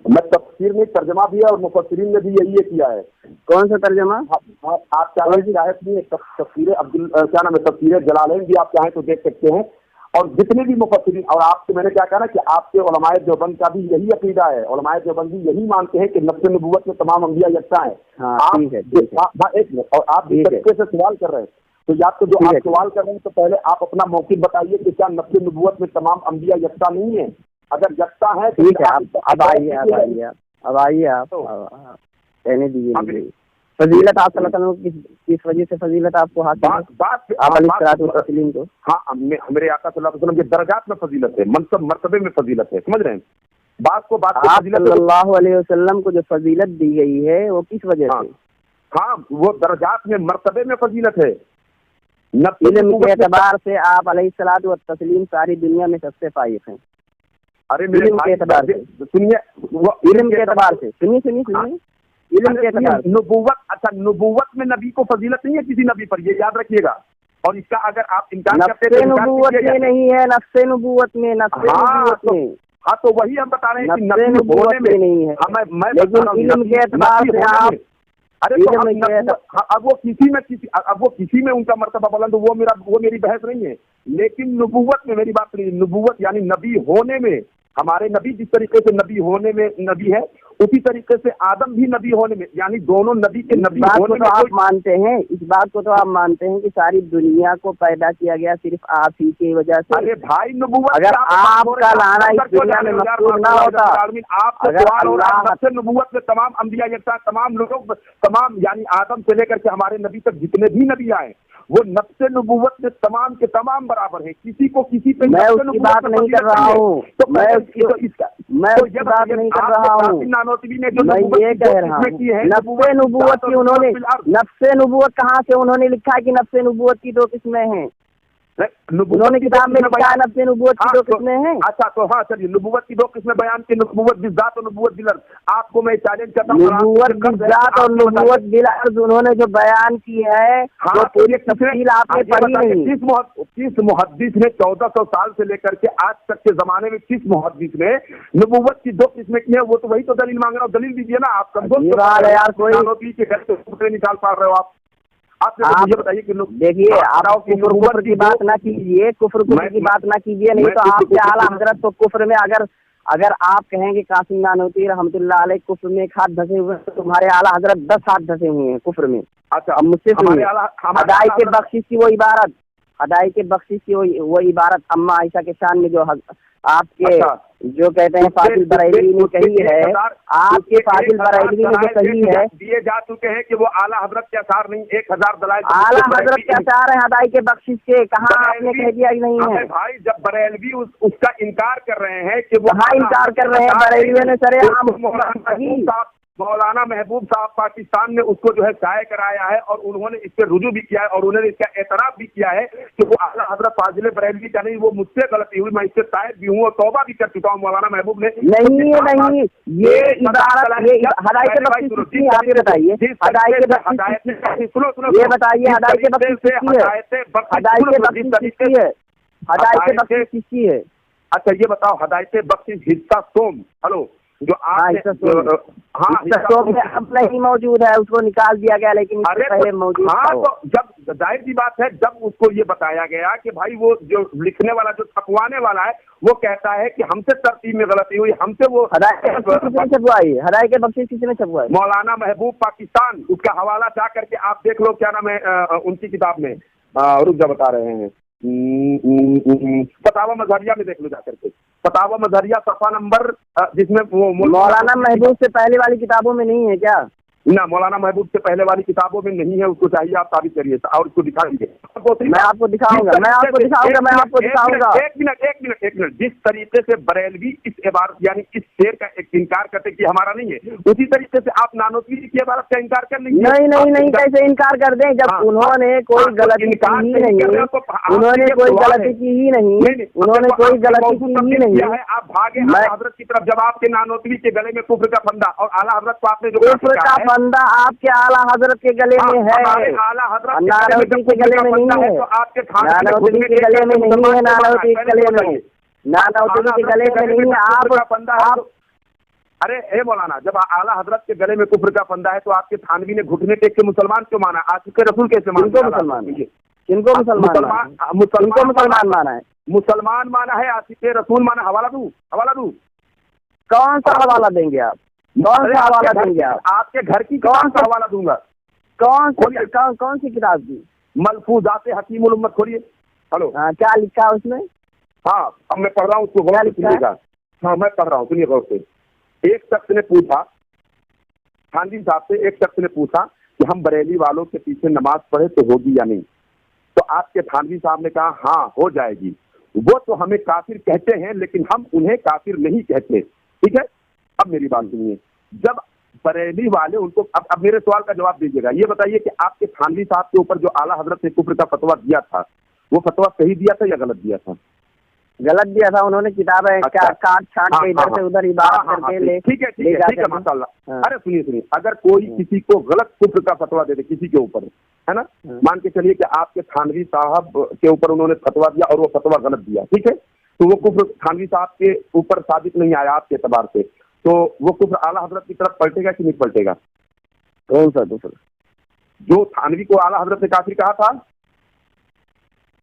मैं तफसीर में तर्जमा भी है और मुफस्सिरीन ने भी यही किया है। कौन सा तर्जमा? आप चाहें कि आयत में तफसीर क्या नाम है, तफसीर जलालैन भी आप चाहें तो देख सकते हैं। और जितने भी मुफस्सिरीन, और आपसे मैंने क्या कहा ना कि आपके उलमाए देवबंद का भी यही अकीदा है, उलमाए देवबंद भी यही मानते हैं कि नफ्स नबूवत में तमाम अंबिया यकसा है। आप एक मिनट, और आप जिस तरीके से सवाल कर रहे हैं, तो या तो जो आप सवाल कर रहे हैं तो पहले आप अपना मौक़िफ़ बताइए कि क्या नफ्स नबूवत में तमाम अंबिया यकसा नहीं है? अगर यकसा है तो ठीक है, अब आइए आप कहने दीजिए मुझे फजीलत आप सल्लल्लाहु अलैहि वसल्लम किस वजह से फजीलत आपको हासिल है? आप अलैहिस्सलाम को, हाँ, मेरे आका सल्लल्लाहु अलैहि वसल्लम के दर्जात में फजीलत है, मनसब मर्तबे में फजीलत है, समझ रहे हैं? बात सल्लल्लाहु अलैहि वसल्लम को जो फजीलत दी गई है वो किस वजह से? हाँ, वो दर्जात में मर्तबे में फजीलत है। इल्म के एतबार से आप अलैहिस्सलातु वस्सलाम सारी दुनिया में सबसे फाइज हैं। अरे मेरे भाई, एतबार से सुनिए, वो इल्म के एतबार से सुनिए इल्म के एतबार, नबूवत, अच्छा नबूवत में नबी को फजीलत नहीं है किसी नबी पर, ये याद रखिएगा। और इसका अगर आप इनकार करते हैं, नबूवत में नहीं है, नफ्से नबूवत में, नबूवत में। हाँ, तो वही हम बता रहे हैं कि नफ्से नबूवत में नहीं है, लेकिन इल्म के एतबार से आप, अरे तो अब वो किसी में उनका मर्तबा बुलंद, वो मेरी बहस नहीं है। लेकिन नबूवत में मेरी बात नहीं, नबूवत यानी नबी होने में, हमारे नबी जिस तरीके से नबी होने में नबी है, उसी तरीके से आदम भी नबी होने में, यानी दोनों नबी के नबी होने में आप मानते हैं, इस बात को तो आप मानते हैं कि सारी दुनिया को पैदा किया गया सिर्फ आप ही की वजह से। अरे भाई, नबूवत अगर आपका लाना इस दुनिया में मकसूद ना होता, अगर नबूवत में तमाम अंबिया यकसा, तमाम लोग, तमाम यानी आदम से लेकर के हमारे नबी तक जितने भी नबी आए, वो नफ्स नबूवत में तमाम के तमाम बराबर है, किसी को किसी पे। मैं उसकी बात नहीं कर रहा हूँ, मैं उसकी बात नहीं कर रहा हूँ, मैं ये कह रहा हूँ नफ्से नबूवत की उन्होंने, नफ्से नबूवत कहाँ से उन्होंने लिखा है कि नफ्से नबूवत की दो किस्में हैं? उन्होंने किताब में लिखा है नफ्से नबूवत की दो किस्में हैं। अच्छा, तो हाँ चलिए, नबूवत की दो किस्में बयान की, नबूवत बिज़ात और नबूवत बिलर्ज़। आपको मैं चैलेंज करता हूँ, नबूवत बिज़ात और नबूवत बिलर्ज़ उन्होंने जो बयान की है वो पूरी तफसील आपने पढ़ी नहीं। किस मुहद्दिस ने 1400 साल से लेकर के आज तक के जमाने में किस मुहद्दिस ने नबूवत की दो किस्में की है? वो तो वही तो दलील मांग रहा हूँ, दलील दीजिए ना। आप यार कोई निकाल पा रहे हो आप मुझे बताइए कि देखिए, आप कुफ्र की बात ना कीजिए, कुफ्र की बात ना कीजिए, नहीं तो आपके आला हजरत तो कुफ्र में, अगर आप कहेंगे कासिम नानोती रहमतुल्लाह अलैह कुफ्र में एक हाथ धसे हुए, तो तुम्हारे आला हजरत 10 हाथ धसे हुए हैं कुफ्र में। अच्छा, अब मुझसे सुनिए, हदाई के बख्शिश की वो इबारत, हदाई के बख्शिश की वो इबारत अम्मा आयशा के शान में जो आपके जो कहते हैं फाजिल बरेलवी ने कही है, आपके फाजिल बरेलवी ने जो कही है, दिए जा चुके हैं कि वो आला हजरत के असार नहीं, 1000 दलाइल आला हजरत के असार है हदाई के बख्शिश के, कहाँ आपने कह दिया कि नहीं है? भाई, जब बरेलवी उसका इनकार कर रहे हैं कि वो कहाँ इनकार कर रहे हैं? बरेलवी ने सरेआम मौलाना महबूब साहब पाकिस्तान ने उसको जो है शाये कराया है और उन्होंने इस पर रुजू भी किया है और उन्होंने इसका एतराफ भी किया है कि वो आला हजरत फाजिल बरेलवी का नहीं, वो मुझसे गलती हुई, मैं इससे तायब भी हूँ और तौबा भी कर चुका हूँ। मौलाना महबूब ने नहीं, ये इबारत, ये हदायत बख्शिश किसकी है, आप ये बताइए। हदायत बख्शिश, सुनो ये बताइए हदायत बख्शिश किसकी है? हदायत बख्शिश किसकी है? हदायत बख्शिश किसकी है? अच्छा ये बताओ, हदायत बख्शिश हिस्सा सोम, हेलो, जो आप अब नहीं मौजूद है, उसको निकाल दिया गया, लेकिन इससे पहले मौजूद था। हाँ, तो जब जाहिर सी बात है, जब उसको ये बताया गया कि भाई वो जो लिखने वाला, जो छपवाने वाला है, वो कहता है कि हमसे तरतीब में गलती हुई, हमसे वो किसने छपवाई? हदायत के बख्शिश किसने छपवाई? मौलाना महबूब पाकिस्तान, उसका हवाला जा करके आप देख लो, क्या नाम है उनकी किताब में, रुक जा बता रहे हैं, फतावा मजहरिया में देख लो जा करके, फतावा मजहरिया सफा नंबर, जिसमें वो मौलाना महबूब से पहले वाली किताबों में नहीं है क्या? ना, मौलाना महबूब से पहले वाली किताबों में नहीं है, उसको चाहिए आप साबित करिए और उसको दिखा दीजिए। मैं आपको दिखाऊंगा। एक मिनट, जिस तरीके से बरेलवी इस इबारत यानी इस शेर का इनकार करते कि हमारा नहीं है, उसी तरीके से आप नानोतवी की इबारत का इनकार कर लीजिए। नहीं, कैसे इनकार कर दें जब उन्होंने कोई गलती की ही नहीं, उन्होंने कोई गलती की ही नहीं, उन्होंने कोई गलती की ही नहीं है। आप भागे आला हजरत की तरफ, जब आपके नानोतवी के गले में कुफ्र का फंदा और आला हजरत को आपने जो कुफ्र का फंदा आपके आला हजरत के गले में है, आला हजरत नानवती के गले में नहीं है, तो आपके नानवती के गले में नहीं है, नानवती के गले में, नानवती के गले में नहीं है। आप अरे ए मौलाना, जब आला हजरत के गले में कुफ्र का फंदा है तो आपके थानवी ने घुटने टेक के मुसलमान क्यों माना? आशिक रसूल कैसे माना? किनको मुसलमान माना है? मुसलमान माना है, आशिक रसूल माना। हवाला दूं? कौन सा हवाला देंगे आप? कौन सा हवाला देंगे आप? आपके घर की कौन सा हवाला दूंगा? कौन सी किताब की? मलफूजात हकीमुल उम्मत खोलिए। हेलो, क्या लिखा है उसमें? हाँ, अब मैं पढ़ रहा हूँ, उसको गौर से सुनिएगा। हाँ, मैं पढ़ रहा हूँ, सुनिए गौर से। एक शख्स ने पूछा, थानवी साहब से एक शख्स ने पूछा कि हम बरेली वालों के पीछे नमाज पढ़े तो होगी या नहीं? तो आपके थानवी साहब ने कहा हाँ हो जाएगी, वो तो हमें काफिर कहते हैं लेकिन हम उन्हें काफिर नहीं कहते। ठीक है, अब मेरी बात सुनिए, जब बरेली वाले उनको, अब मेरे सवाल का जवाब दीजिएगा, ये बताइए कि आपके थानवी साहब के ऊपर जो आला हजरत ने कुफ्र का फतवा दिया था, वो फतवा सही दिया था या गलत दिया था? गलत दिया था। उन्होंने किताबें काट छाट के इधर से उधर इबारत करके ठीक है माशाल्लाह। अरे सुनिए, अगर कोई किसी को गलत कुफ्र का फतवा दे दे किसी के ऊपर, है ना, मान के चलिए कि आपके थानवी साहब के ऊपर उन्होंने फतवा दिया और वो फतवा गलत दिया, ठीक है, तो वो कुफ्र थानवी साहब के ऊपर साबित नहीं आया आपके एतबार से, तो वो कुफ्र आला हजरत की तरफ पलटेगा कि नहीं पलटेगा? कौन सा दूसरा? जो थानवी को आला हजरत ने काफिर कहा था,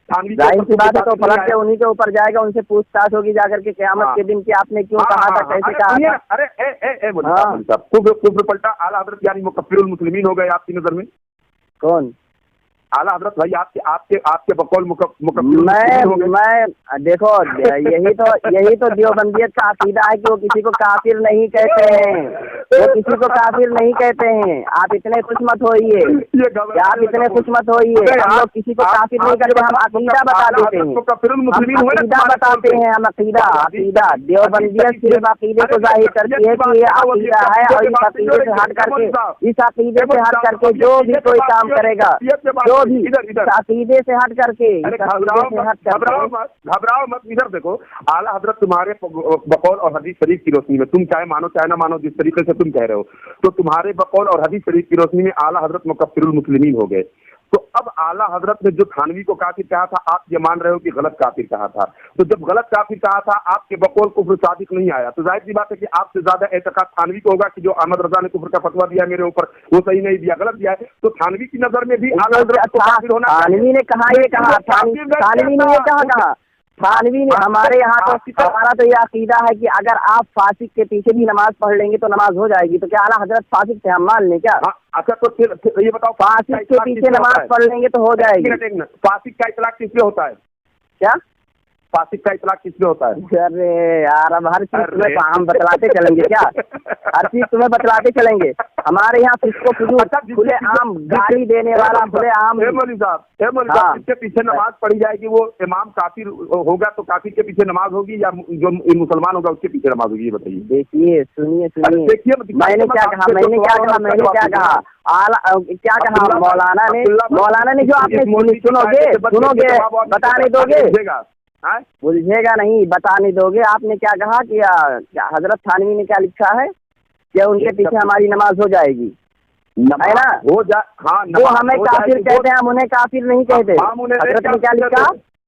जाहिर सी बात है, तो पलट के उन्हीं के ऊपर जाएगा, उनसे पूछताछ होगी जाकर के क़यामत के दिन कि आपने क्यों कहा था, कैसे कहा था। अरे कुफ्र पलटा, आला हजरत यानी मुकफ्फिरुल मुस्लिमीन हो गए आपकी नजर में? कौन आला हजरत भाई? आपके बकौल मैं देखो, यही तो देवबंदियत का अकीदा है कि वो किसी को काफिर नहीं कहते हैं, वो किसी को काफिर नहीं कहते हैं। आप इतने खुश मत होइए, आप इतने खुश मत होइए। हम लोग किसी को काफिर नहीं करते, हम अकीदा बता देते हैं, अकीदा बताते हैं, हम अकीदा। देवबंदियत सिर्फ अकीदे को जाहिर करती है कि ये अकीदा है, और इस अकीदे से हट करके जो भी कोई काम करेगा, अकीदे से हट करके, घबराओ मत। इधर देखो, आला हजरत तुम्हारे बकौल और हदीस शरीफ की रोशनी में, तुम चाहे मानो चाहे ना मानो, जिस तरीके से तुम कह रहे हो, तो तुम्हारे बकौल और हदीस शरीफ की रोशनी में आला हजरत मुकफ्फिरुल मुस्लिमीन हो गए। तो अब आला हजरत ने जो थानवी को काफिर कहा था, आप ये मान रहे हो कि गलत काफिर कहा था, तो जब गलत काफिर कहा था, आपके बकौल कुफ्र सादिक नहीं आया, तो जाहिर सी बात है कि आपसे ज्यादा एतकाद थानवी को होगा कि जो अहमद रजा ने कुफ्र का फतवा दिया मेरे ऊपर, वो सही नहीं दिया, गलत दिया है। तो थानवी की नजर में भी आला हजरत को काफिर होना। थानवी ने कहा, ये कहा थानवी ने कहा थानवी ने, हमारे यहाँ तो हमारा तो ये अकीदा है कि अगर आप फासिक के पीछे भी नमाज पढ़ लेंगे तो नमाज हो जाएगी। तो क्या आला हजरत फासिक थे, हम मान लें क्या? अच्छा, तो फिर ये बताओ, फासिक के पीछे नमाज पढ़ लेंगे तो हो जाएगी। फासिक का इतलाक किस पे होता है? क्या फासिक का इतलाक किस पे होता है? अरे यार, अब हर चीज तुम्हें हम बतलाते चलेंगे क्या? हर चीज तुम्हें बतलाते चलेंगे? हमारे यहाँ किसको खुले आम गाली देने वाला, खुले आम। मौलवी साहब, इसके पीछे नमाज पढ़ी जाएगी, वो इमाम काफिर होगा तो काफिर के पीछे नमाज होगी या जो मुसलमान होगा उसके पीछे नमाज होगी, ये बताइए। देखिए, सुनिए, देखिए, मैंने क्या कहा, मौलाना ने जो आपने सुनोगे बताने दोगे? बुझेगा नहीं, बताने दोगे? आपने क्या कहा कि हजरत थानवी ने क्या लिखा है कि उनके पीछे हमारी नमाज हो जाएगी, है ना? हो जा, हाँ, वो हमें काफिर कहते हैं, हम उन्हें काफिर नहीं कहते। हजरत ने क्या लिखा?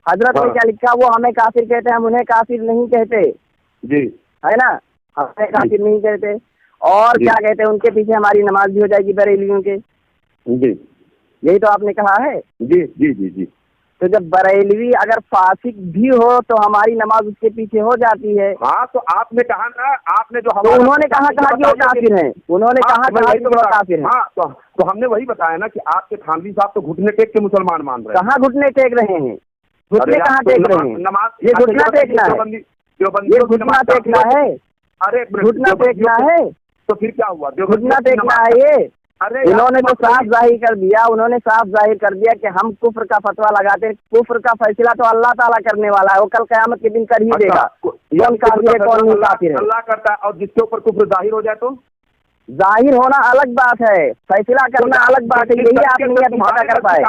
हजरत ने क्या लिखा? वो हमें काफिर कहते हैं, हम उन्हें काफिर नहीं कहते जी, है ना? हमें काफिर नहीं कहते। और क्या कहते हैं? उनके पीछे हमारी नमाज भी हो जाएगी बरेलियों के। जी, यही तो आपने कहा है। जी जी जी जी। तो जब बरेलवी अगर फासिक भी हो तो हमारी नमाज उसके पीछे हो जाती है। हाँ, तो आपने कहा ना, आपने जो तो उन्होंने कहा कि वो काफिर हैं, उन्होंने कहा कि वो काफिर हैं। हाँ, तो हमने वही बताया ना कि आपके थानवी साहब तो घुटने टेक के मुसलमान मान रहे हैं। कहाँ घुटने टेक रहे हैं? घुटने कहाँ टेक रहे हैं? नमाज ये घुटना टेकना है, ये घुटना टेकना है, अरे घुटना टेकना है। तो फिर क्या हुआ? घुटना टेकना है ये। अरे उन्होंने तो साफ जाहिर कर दिया, उन्होंने साफ जाहिर कर दिया कि हम कुफ्र का फतवा लगाते हैं। कुफ्र का फैसला तो अल्लाह ताला करने वाला है, वो कल कयामत के दिन कर ही देगा। कौन काफिर है, कौन नहीं काफिर है, अल्लाह करता है। और जिसके ऊपर कुफ्र जाहिर हो जाए तो जाहिर होना अलग बात है, फैसला करना अलग बात है। यही आप नहीं अभी पता कर पाए।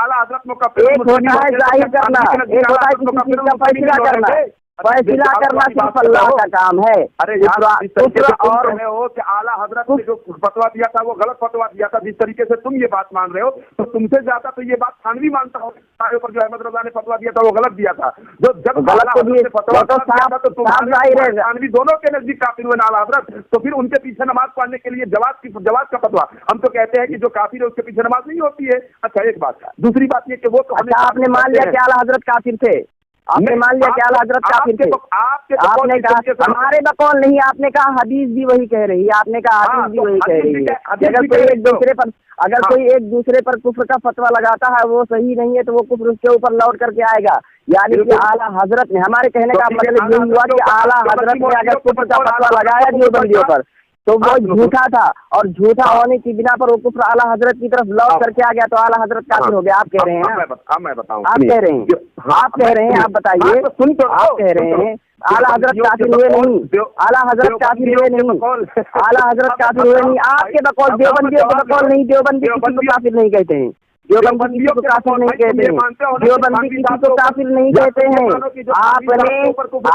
एक होता है जाहिर करना, एक होता है किसी चीज का फैसला करना। फैसला करना सिर्फ अल्लाह का काम है। अरे यार, और हो कि आला हजरत ने जो फतवा दिया था वो गलत फतवा दिया था, जिस तरीके से तुम ये बात मान रहे हो, तो तुमसे ज्यादा तो ये बात थानवी मानता हो। पर जो अहमद रजा ने फतवा दिया था वो गलत दिया था। जो जब गलत फतवा दिया था तो तुम्हारे थानवी दोनों के नजदीक काफिर हुए आला हजरत, तो फिर उनके पीछे नमाज पढ़ने के लिए जवाब का फतवा। हम तो कहते हैं कि जो काफिर है उसके पीछे नमाज नहीं होती है। अच्छा, एक बात। दूसरी बात ये कि वो तो आपने मान लिया कि आला हजरत काफिर थे, आपने मान लिया कि आला हजरत काफिर थे। आपने कहा हमारे बकौल नहीं, आपने कहा हदीस भी वही कह रही है, आपने कहा हदीस भी वही कह रही है। अगर कोई एक दूसरे पर कुफ्र का फतवा लगाता है वो सही नहीं है तो वो कुफ्र उसके ऊपर लौट करके आएगा। यानी कि आला हजरत ने, हमारे कहने का मतलब यही हुआ कि आला हजरत ने अगर कुफ्र का फतवा लगाया देवबंदियों पर तो वो झूठा था, और झूठा होने की बिना पर वो कुफ्र आला हजरत की तरफ लौट करके आ गया तो आला हजरत काफिर हो गया। आप कह रहे हैं ना? मैं बताऊं, आप कह रहे हैं, आप कह रहे हैं, आप बताइए। आप कह रहे हैं आला हजरत काफिर हुए नहीं, आला हजरत काफिर हुए नहीं, आला हजरत काफिर हुए नहीं। आपके बकौल, देवबंदियों के बकौल नहीं, देवबंदी किसी को काफिर नहीं कहते हैं, देवबंदी किसी को काफिर नहीं कहते हैं, देवबंदी किसी को काफिर नहीं कहते हैं।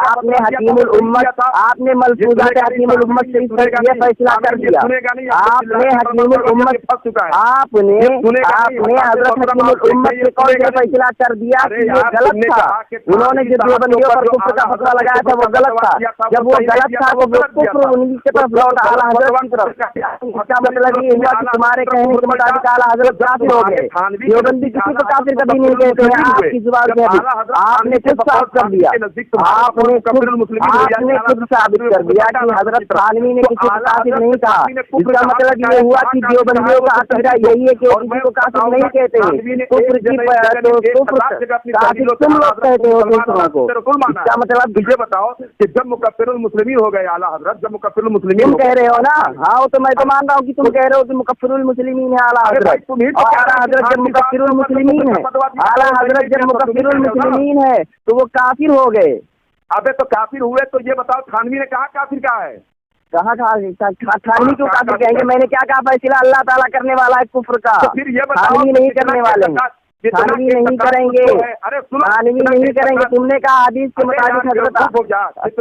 आपने हकीमुल उम्मत, आपने मलफूजा के हकीमुल उम्मत से ये फैसला कर दिया। आपने हकीमुल उम्मत, आपने हजरत हकीमुल उम्मत से कौन सा फैसला कर दिया कि ये गलत था? उन्होंने जो देवबंदियों पर कुफ्र का फतवा लगाया था वो गलत था। जब वो गलत था वो कुफ्र उन्हीं की तरफ लौटा, आला हजरत की तरफ। इसका मतलब ये हुआ कि तुम्हारे कहने के मुताबिक आला हजरत काफिर हो गए। देवबंदी किसी को काफिर कभी नहीं कहते हैं, आपकी जुबान से आपने खुद साबित कर दिया, आपने खुद साबित कर दिया कि हजरत थानवी ने किसी को काफिर नहीं कहा। इसका मतलब ये हुआ कि देवबंदियों का अकीदा यही है कि वो किसी को काफिर नहीं कहते हैं। कुफ्र की काफिर तुम लोग कहते हो दूसरों को। इसका मतलब मुझे बताओ कि जब मुकफ्फिरुल मुस्लिमीन हो गए आला हजरत, जब मुकफ्फिरुल मुस्लिमीन तुम कह रहे हो ना? हाँ, तो मैं तो मान रहा हूँ कि तुम कह रहे हो कि मुकफ्फिरुल मुस्लिमीन है आला हजरत, और आला हजरत जब मुकफ्फिरुल मुस्लिमीन है, आला हजरत जब मुकफ्फिरुल मुस्लिमीन है तो वो काफिर हो गए। अबे तो काफिर हुए तो ये बताओ थानवी ने कहा काफिर कहा है? कहाँ थानवी क्यों काफिर कहेंगे? मैंने क्या कहा? फैसला अल्लाह ताला करने वाला है कुफ्र का, थानवी नहीं करने वाले हैं, थानवी नहीं करेंगे, थानवी नहीं करेंगे। तुमने कहा हदीस के मुताबिक हजरत,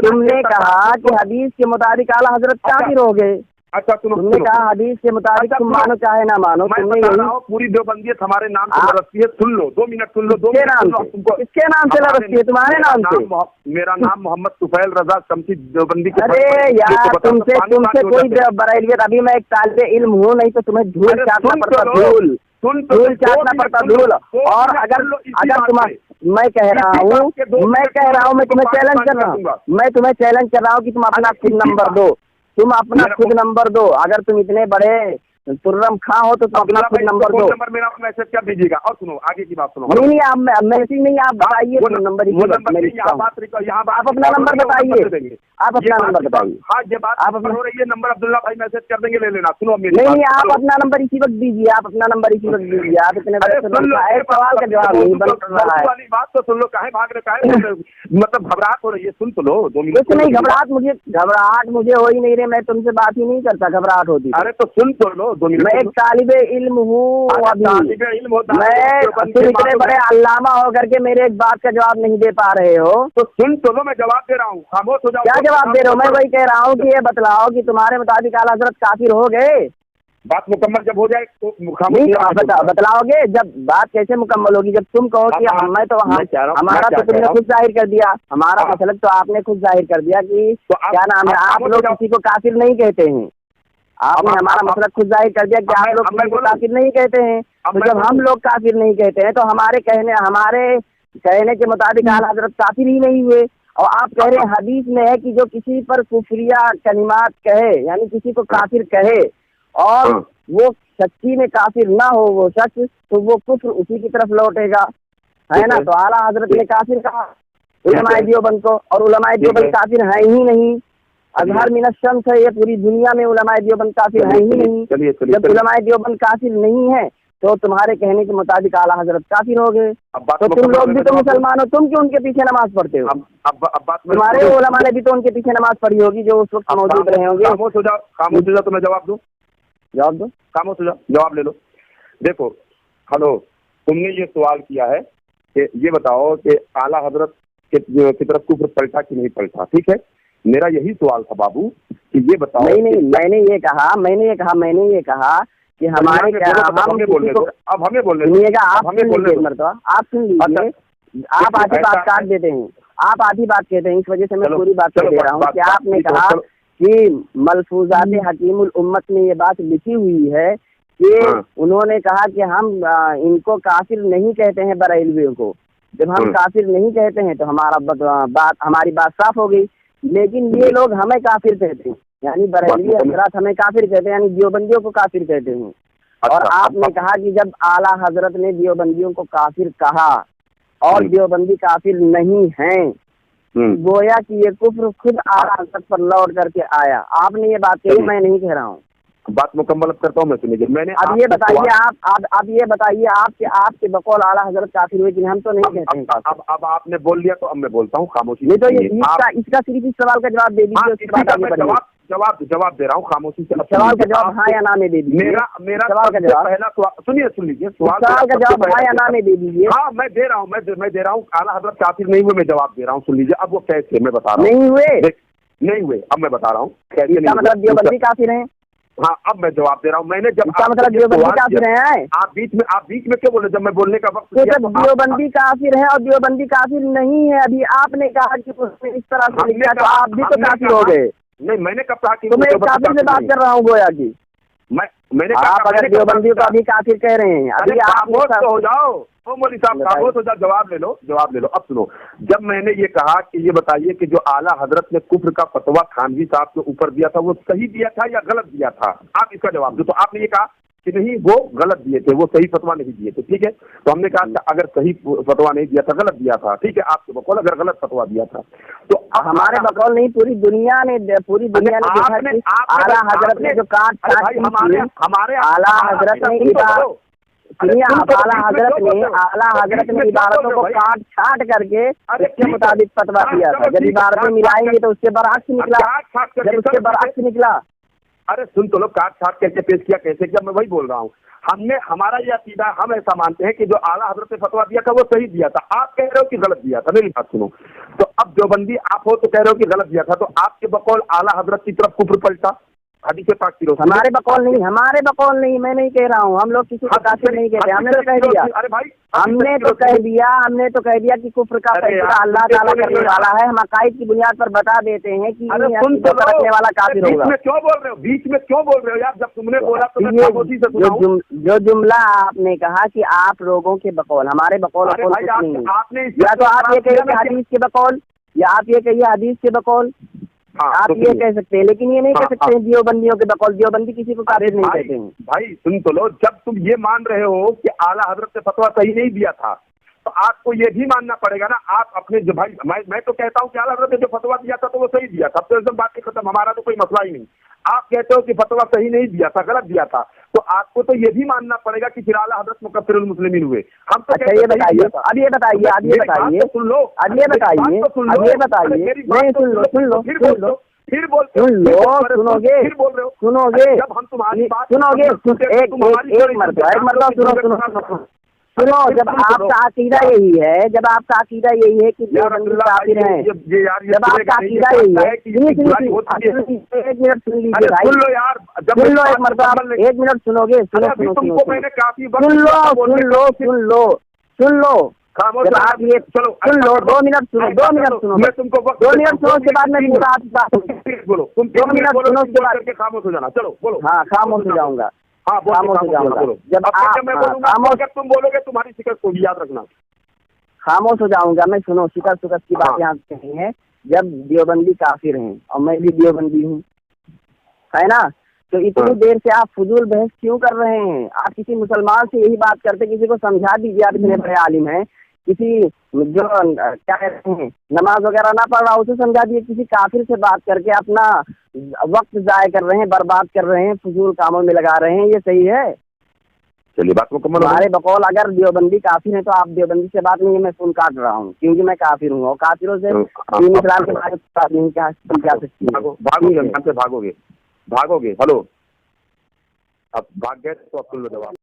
तुमने कहा कि हदीस के मुताबिक आला हजरत काफिर हो गए। अच्छा, तुमने कहा हदीस के मुताबिक तुम मानो चाहे ना मानो, तुमने यही पूरी देवबंदियत हमारे नाम से लड़ती है। सुन लो, 2 मिनट सुन लो। किसके नाम से लड़ती है? तुम्हारे नाम से। मेरा नाम मोहम्मद तुफैल रजा शमसी देवबंदी के। अरे यार, तुमसे कोई बरेलियत, अभी मैं एक तालिबे इल्म हूँ, नहीं तो तुम्हें धूल चाटना पड़ता, धूल चाटना पड़ता, धूल। और अगर तुम, मैं कह रहा हूँ, मैं तुम्हें चैलेंज कर रहा हूँ, मैं तुम्हें चैलेंज कर रहा हूँ कि तुम अपना खुद नंबर दो, तुम अपना खुद नंबर दो। अगर तुम इतने बड़े तुर्रम खां हो तो अपना खुद नंबर दो। नंबर मेरा मैसेज कर दीजिएगा। और सुनो आगे की बात सुनो। नहीं आप मैसेज नहीं, आप बताइए नंबर। आप अपना नंबर बताइए, आप अपना नंबर बताइए। हाँ ये बात आप हो रही है, नंबर अब्दुल्ला भाई मैसेज कर देंगे, ले लेना। सुनो नहीं आप अपना नंबर इसी वक्त दीजिए, आप अपना नंबर इसी वक्त दीजिए। आप इतने सवाल का जवाब नहीं बन रहा है। वाली बात तो सुन लो, काहे भाग रहे, काहे मतलब घबराहट हो रही है, सुन तो लो 2 मिनट। कुछ नहीं घबराहट मुझे हो ही नहीं रही, मैं तुमसे बात ही नहीं करता, घबराहट होती। अरे तो सुन तो लो 2 मिनट। मैं एक तालिबे इल्म हूँ, मैं इतने बड़े अल्लामा होकर के मेरे एक बात का जवाब नहीं दे पा रहे हो। तो सुन तो लो, मैं जवाब दे रहा हूँ, खामोश हो जाओ। क्या जवाब दे रहे हो? मैं वही कह रहा हूँ कि ये बतलाओ कि तुम्हारे मुताबिक आला हज़रत काफिर हो गए? बात मुकम्मल जब हो जाए तो बतलाओगे। जब बात कैसे मुकम्मल होगी? जब तुम कहो कि मैं तो हमारा तो तुमने खुद जाहिर कर दिया, हमारा मसलक तो आपने खुद जाहिर कर दिया कि क्या नाम है, आप लोग किसी को काफिर नहीं कहते हैं। आपने हमारा मसलक खुद जाहिर कर दिया कि आप लोग किसी को काफिर नहीं कहते हैं। तो जब हम लोग काफिर नहीं कहते हैं तो हमारे कहने के मुताबिक आला हज़रत काफिर ही नहीं हुए। और आप कह रहे हैं हदीस में है कि जो किसी पर कुफरिया कलिमात कहे, यानी किसी को काफिर कहे और वो सच्ची में काफिर ना हो वो शख्स, तो वो कुफ्र उसी की तरफ लौटेगा, है ना। तो आला हज़रत ने काफिर कहा उलमाए देवबंद को, और उलमाए देवबंद काफिर है ही नहीं। अज़हर मिनश शम्स है, ये पूरी दुनिया में उलमाए देवबंद काफिर है ही नहीं। जब उलमाए देवबंद काफिर नहीं है तो तुम्हारे कहने के मुताबिक आला हज़रत काफिर हो गए। तो तुम लोग भी तो मुसलमान हो, तुम क्यों उनके पीछे नमाज पढ़ते हो? तुम्हारे उलमा ने भी तो उनके पीछे नमाज पढ़ी होगी जो उस वक्त मौजूद रहे होंगे। खामोश हो जाओ तो मैं जवाब दो, खामोश हो जाओ, जवाब ले लो। देखो हेलो, तुमने ये सवाल किया है कि ये बताओ कि आला हज़रत की तरफ कुफ्र पलटा कि नहीं पलटा, ठीक है। मेरा यही सवाल था बाबू कि ये बताओ। नहीं मैंने ये कहा कि हमारे क्या हमें बोलने दो, अब हमें बोलने सुनिएगा, आप सुन लीजिए। आप आधी बात काट देते हैं, आप आधी बात कहते हैं, इस वजह से मैं पूरी बात कह दे रहा हूँ कि आपने कहा कि मलफूजात हकीमुल उम्मत में ये बात लिखी हुई है कि उन्होंने कहा कि हम इनको काफिर नहीं कहते हैं बरेलवियों को। जब हम काफिर नहीं कहते हैं तो हमारी बात साफ हो गई। लेकिन ये लोग हमें काफिर कहते हैं, यानी बरेलवी हजरत हमें काफिर कहते हैं, यानी देवबंदियों को काफिर कहते हैं। और आपने कहा कि जब आला हजरत ने देवबंदियों को काफिर कहा और देवबंदी काफिर नहीं हैं, गोया कि ये कुफ्र खुद आला हजरत पर लौट करके आया। आपने ये बात कही, मैं नहीं कह रहा हूँ। बात मुकम्मल करता हूँ मैं, सुनिए। मैंने अब ये बताइए आप ये बताइए आपके बकौल आला हजरत काफिर हुए कि हम तो नहीं कहते हैं। अब आपने बोल लिया तो अब मैं बोलता हूँ, खामोशी। नहीं तो इसका सिर्फ इस सवाल का जवाब दे दीजिए। जवाब दे रहा हूँ खामोशी से। सवाल का जवाब हाँ या ना में दे दीजिए। मेरा सवाल का जवाब पहला सुन लीजिए, सवाल का जवाब हाँ या ना में दे दीजिए। हाँ मैं दे रहा हूँ। आला हजरत काफिर नहीं हुए, मैं जवाब दे रहा हूँ, सुन लीजिए। अब वो कैसे, मैं बता रहा हूँ। नहीं हुए, अब मैं बता रहा हूँ कैसे। मतलब देवबंदी काफिर हैं। हाँ अब मैं जवाब दे रहा हूँ। मैंने जब मतलब देवबंदी काफिर हैं। आप बीच में क्यों बोले जब मैं बोलने का वक्त? तो जब देवबंदी काफिर है और देवबंदी काफिर नहीं है, अभी आपने कहा कि उसने इस तरह से लिखा तो आप भी तो काफिर हो गए। नहीं मैंने कब कहा कि तो मैं काफिर से बात कर रहा हूँ गोया की। मैंने आप अगर देवबंदियों को अभी काफिर कह रहे हैं, अभी आप हो जाओ मौलवी साहब, खामोश हो जाओ, जवाब ले लो। अब सुनो, जब मैंने ये कहा कि ये बताइए कि जो आला हजरत ने कुफ्र का फतवा खानवी साहब के ऊपर दिया था वो सही दिया था या गलत दिया था, आप इसका जवाब दो। तो आपने ये कहा कि नहीं वो गलत दिए थे, वो सही फतवा नहीं दिए थे, ठीक है। तो हमने कहा अगर सही फतवा नहीं दिया था, गलत दिया था, ठीक है। आपके बकौल अगर गलत फतवा दिया था तो हमारे बकौल नहीं, पूरी दुनिया ने आला हजरत ने जो हमारे आला हजरत ने आला हजरत ने इबारतों को काट छाट करके उसके मुताबिक फतवा दिया था। जब इबारतें मिलाएंगे तो उसके बरअक्स निकला। अरे सुन तो लो, काट छाट करके पेश किया, कैसे किया, मैं वही बोल रहा हूँ। हमारा ये अकीदा, हम ऐसा मानते हैं कि जो आला हजरत ने फतवा दिया था वो सही दिया था। आप कह रहे हो कि गलत दिया था, मेरी बात सुनो। तो अब जो बंदी आप हो तो कह रहे हो कि गलत दिया था, तो आपके बकौल आला हजरत की तरफ कुफ्र पलटा। हदीस पाक की रोशनी हमारे बकौल नहीं, मैं नहीं कह रहा हूँ। हम लोग किसी को काफिर नहीं कहते, हमने तो कह दिया। अरे भाई हमने तो कह दिया कि कुफ्र का फैसला अल्लाह ताला करने वाला है। हम अकाइद की बुनियाद पर बता देते हैं कि रखने वाला काफिर होगा। क्यों बोल रहे हो, बीच में क्यों बोल रहे हो यार? जब तुमने बोला तो जो जुमला आपने कहा कि आप लोगों के बकौल, हमारे बकौल आपने, या तो आप ये कहिए हदीस के बकौल, या आप ये कहिए हदीस के बकौल, हाँ, आप तो ये सुनिए। कह सकते हैं, लेकिन ये नहीं कह हाँ, सकते हैं देवबंदियों के बकौल देवबंदी किसी को काफिर नहीं कहते हैं। भाई सुन तो लो, जब तुम ये मान रहे हो कि आला हजरत ने फतवा सही नहीं दिया था, तो आपको ये भी मानना पड़ेगा ना। आप अपने जो भाई, मैं तो कहता हूँ कि आला हजरत ने जो फतवा दिया था तो वो सही दिया था, अब तो एकदम बात खत्म, हमारा तो कोई मसला ही नहीं। आप कहते हो कि फतवा सही नहीं दिया था, गलत दिया था, तो आपको तो ये भी मानना पड़ेगा कि फिर आला हजरत मुकफ्फिरुल मुस्लिमीन हुए। हम तो अच्छा ये बताइए, अब ये बताइए, अब ये बताइए, सुन लो, अब ये बताइए, अब ये बताइए, नहीं सुन लो, सुन लो, सुन लो, फिर बोल सुन लो, सुनोगे, फिर बोल रहे हो, सुनोगे, जब हम तुम्हारी बात सुनोगे, एक मरतबा सुनो, सुनो, जब आपका अकीदा यही है, जब आपका अकीदा यही है कि देवबंदी काफिर हैं, जब आपका अकीदा यही है, एक मिनट सुन लीजिए भाई, सुन लो यार, सुन लो एक मरतबा, एक मिनट सुनोगे, सुनो सुनो तुमको मैंने काफी सुन लो, सुन लो, सुन लो, सुन लो, जब आप ये चलो सुन लो, 2 मिनट सुनो, 2 मिनट सुनो, मैं तुमको 2 मिनट सुनो, उसके बाद मैं पूरा बोलो, तुम 2 मिनट सुनो, उसके बाद करके खामोश हो जाना। चलो बोलो। हाँ खामोश हो जाऊंगा, हाँ खामोश हो जाऊंगा, जब आप मैं बोलूंगा, अगर तुम बोलोगे तुम्हारी शिकस्त होगी, याद रखना। खामोश हो जाऊंगा मैं। सुनो, शिकस्त की बात हाँ। यहाँ नहीं है। जब देवबंदी काफिर हैं और मैं भी देवबंदी हूँ, है ना, तो इतनी देर से आप फजूल बहस क्यों कर रहे हैं? आप किसी मुसलमान से यही बात करते, किसी को समझा दीजिए, आप इतने बड़े आलिम हैं, किसी जो क्या कहते हैं नमाज वगैरह ना पढ़ रहा उसे समझा दीजिए। किसी काफिर से बात करके अपना वक्त जाया कर रहे हैं, बर्बाद कर रहे हैं, फजूल कामों में लगा रहे हैं, ये सही है? चलिए बात मुकम्मल। हमारे बकौल अगर देवबंदी काफिर है तो आप देवबंदी से बात नहीं है, मैं फोन काट रहा हूँ क्योंकि मैं काफिर हूँ और काफिरों से दीन इस्लाम के बारे में बात नहीं क्या सकती है। भागोगे, भागोगे, हेलो, अब भाग गए तो अब सुन लो जवाब।